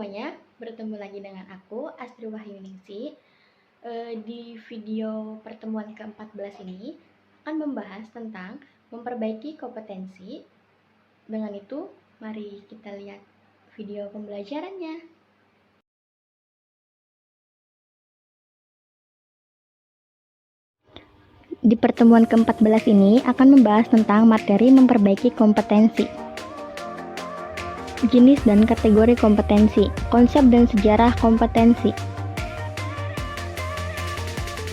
semuanya, bertemu lagi dengan aku, Astri Wahyuningsi. Di video pertemuan ke-14 ini akan membahas tentang memperbaiki kompetensi. Dengan itu, mari kita lihat video pembelajarannya. Di pertemuan ke-14 ini akan membahas tentang materi memperbaiki kompetensi. Jenis dan kategori kompetensi, konsep dan sejarah kompetensi.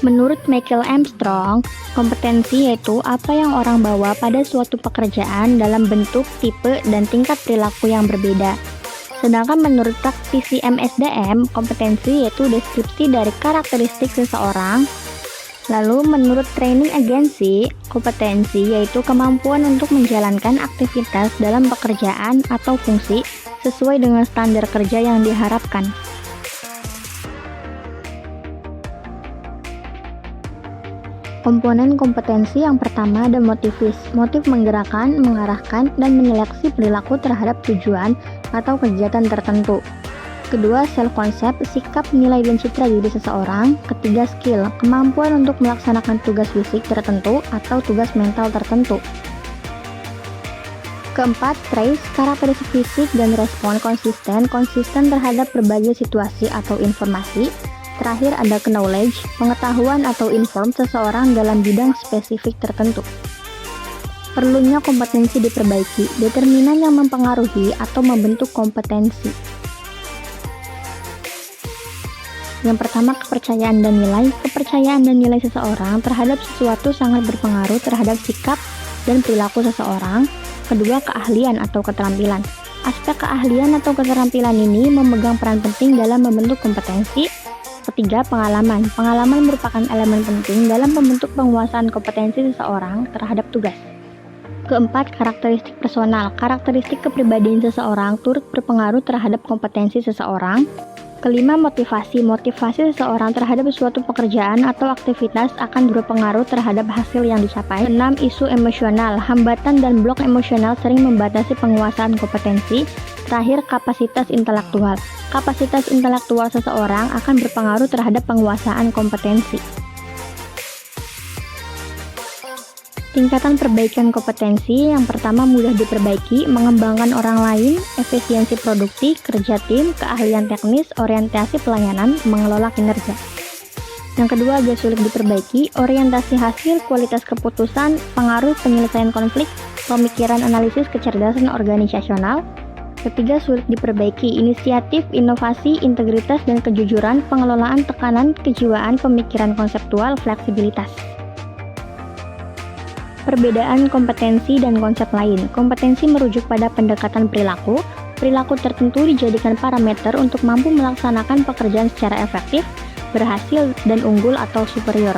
Menurut Michael Armstrong, kompetensi yaitu apa yang orang bawa pada suatu pekerjaan dalam bentuk, tipe, dan tingkat perilaku yang berbeda. Sedangkan menurut praktisi MSDM, kompetensi yaitu deskripsi dari karakteristik seseorang. Lalu menurut training agency, kompetensi yaitu kemampuan untuk menjalankan aktivitas dalam pekerjaan atau fungsi sesuai dengan standar kerja yang diharapkan. Komponen kompetensi yang pertama ada motivis. Motif menggerakkan, mengarahkan, dan menyeleksi perilaku terhadap tujuan atau kegiatan tertentu. Kedua, self-concept, sikap, nilai, dan citra diri seseorang. Ketiga, skill, kemampuan untuk melaksanakan tugas fisik tertentu atau tugas mental tertentu. Keempat, traits, karakteristik fisik dan respon konsisten terhadap berbagai situasi atau informasi. Terakhir ada knowledge, pengetahuan atau inform seseorang dalam bidang spesifik tertentu. Perlunya kompetensi diperbaiki, determinan yang mempengaruhi atau membentuk kompetensi. Yang pertama, kepercayaan dan nilai. Kepercayaan dan nilai seseorang terhadap sesuatu sangat berpengaruh terhadap sikap dan perilaku seseorang. Kedua, keahlian atau keterampilan. Aspek keahlian atau keterampilan ini memegang peran penting dalam membentuk kompetensi. Ketiga, pengalaman. Pengalaman merupakan elemen penting dalam membentuk penguasaan kompetensi seseorang terhadap tugas. Keempat, karakteristik personal. Karakteristik kepribadian seseorang turut berpengaruh terhadap kompetensi seseorang. Kelima, motivasi. Motivasi seseorang terhadap suatu pekerjaan atau aktivitas akan berpengaruh terhadap hasil yang dicapai. 6. Isu emosional. Hambatan dan blok emosional sering membatasi penguasaan kompetensi. Terakhir, kapasitas intelektual. Kapasitas intelektual seseorang akan berpengaruh terhadap penguasaan kompetensi. Tingkatan perbaikan kompetensi yang pertama, mudah diperbaiki, mengembangkan orang lain, efisiensi produksi, kerja tim, keahlian teknis, orientasi pelayanan, mengelola kinerja. Yang kedua, agak sulit diperbaiki, orientasi hasil, kualitas keputusan, pengaruh penyelesaian konflik, pemikiran analisis, kecerdasan organisasional. Ketiga, sulit diperbaiki, inisiatif, inovasi, integritas dan kejujuran, pengelolaan tekanan, kejiwaan, pemikiran konseptual, fleksibilitas. Perbedaan kompetensi dan konsep lain. Kompetensi merujuk pada pendekatan perilaku. Perilaku tertentu dijadikan parameter untuk mampu melaksanakan pekerjaan secara efektif, berhasil, dan unggul atau superior.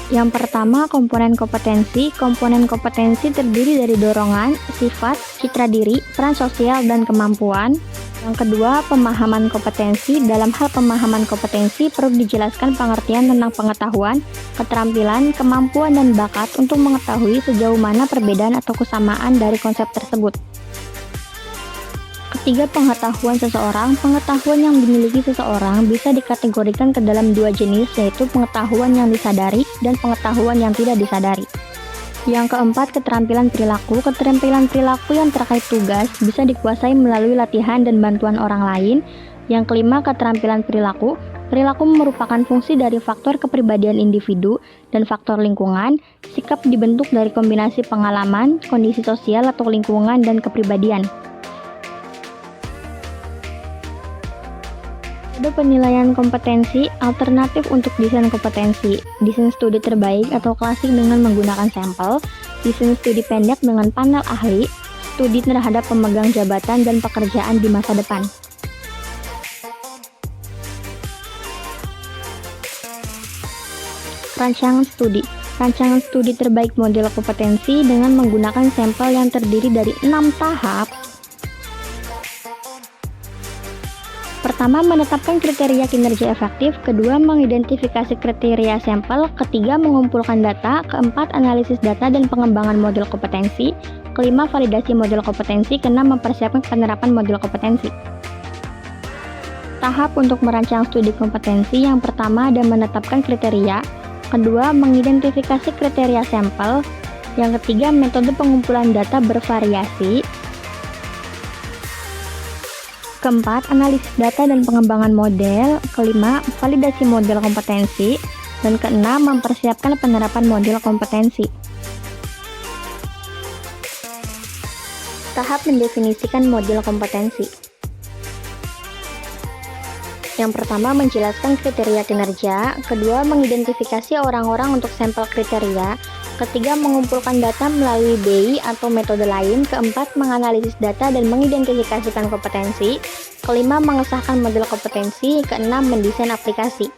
Yang pertama, komponen kompetensi. Komponen kompetensi terdiri dari dorongan, sifat, citra diri, peran sosial, dan kemampuan. Yang kedua, pemahaman kompetensi. Dalam hal pemahaman kompetensi, perlu dijelaskan pengertian tentang pengetahuan, keterampilan, kemampuan, dan bakat untuk mengetahui sejauh mana perbedaan atau kesamaan dari konsep tersebut. Ketiga, pengetahuan seseorang. Pengetahuan yang dimiliki seseorang bisa dikategorikan ke dalam dua jenis, yaitu pengetahuan yang disadari dan pengetahuan yang tidak disadari. Yang keempat, keterampilan perilaku. Keterampilan perilaku yang terkait tugas bisa dikuasai melalui latihan dan bantuan orang lain. Yang kelima, keterampilan perilaku. Perilaku merupakan fungsi dari faktor kepribadian individu dan faktor lingkungan. Sikap dibentuk dari kombinasi pengalaman, kondisi sosial atau lingkungan, dan kepribadian. Ada penilaian kompetensi alternatif untuk desain kompetensi, desain studi terbaik atau klasik dengan menggunakan sampel, desain studi pendek dengan panel ahli, studi terhadap pemegang jabatan dan pekerjaan di masa depan. Rancangan studi. Rancangan studi terbaik model kompetensi dengan menggunakan sampel yang terdiri dari 6 tahap. Pertama, menetapkan kriteria kinerja efektif. Kedua, mengidentifikasi kriteria sampel. Ketiga, mengumpulkan data. Keempat, analisis data dan pengembangan model kompetensi. Kelima, validasi model kompetensi. Keenam, mempersiapkan penerapan model kompetensi. Tahap untuk merancang studi kompetensi. Yang pertama ada menetapkan kriteria. Kedua, mengidentifikasi kriteria sampel. Yang ketiga, metode pengumpulan data bervariasi. Keempat, analisis data dan pengembangan model. Kelima, validasi model kompetensi. Dan keenam, mempersiapkan penerapan model kompetensi. Tahap mendefinisikan model kompetensi. Yang pertama, menjelaskan kriteria kinerja. Kedua, mengidentifikasi orang-orang untuk sampel kriteria. Ketiga, mengumpulkan data melalui BI atau metode lain. Keempat, menganalisis data dan mengidentifikasikan kompetensi. Kelima, mengesahkan model kompetensi. Keenam, mendesain aplikasi.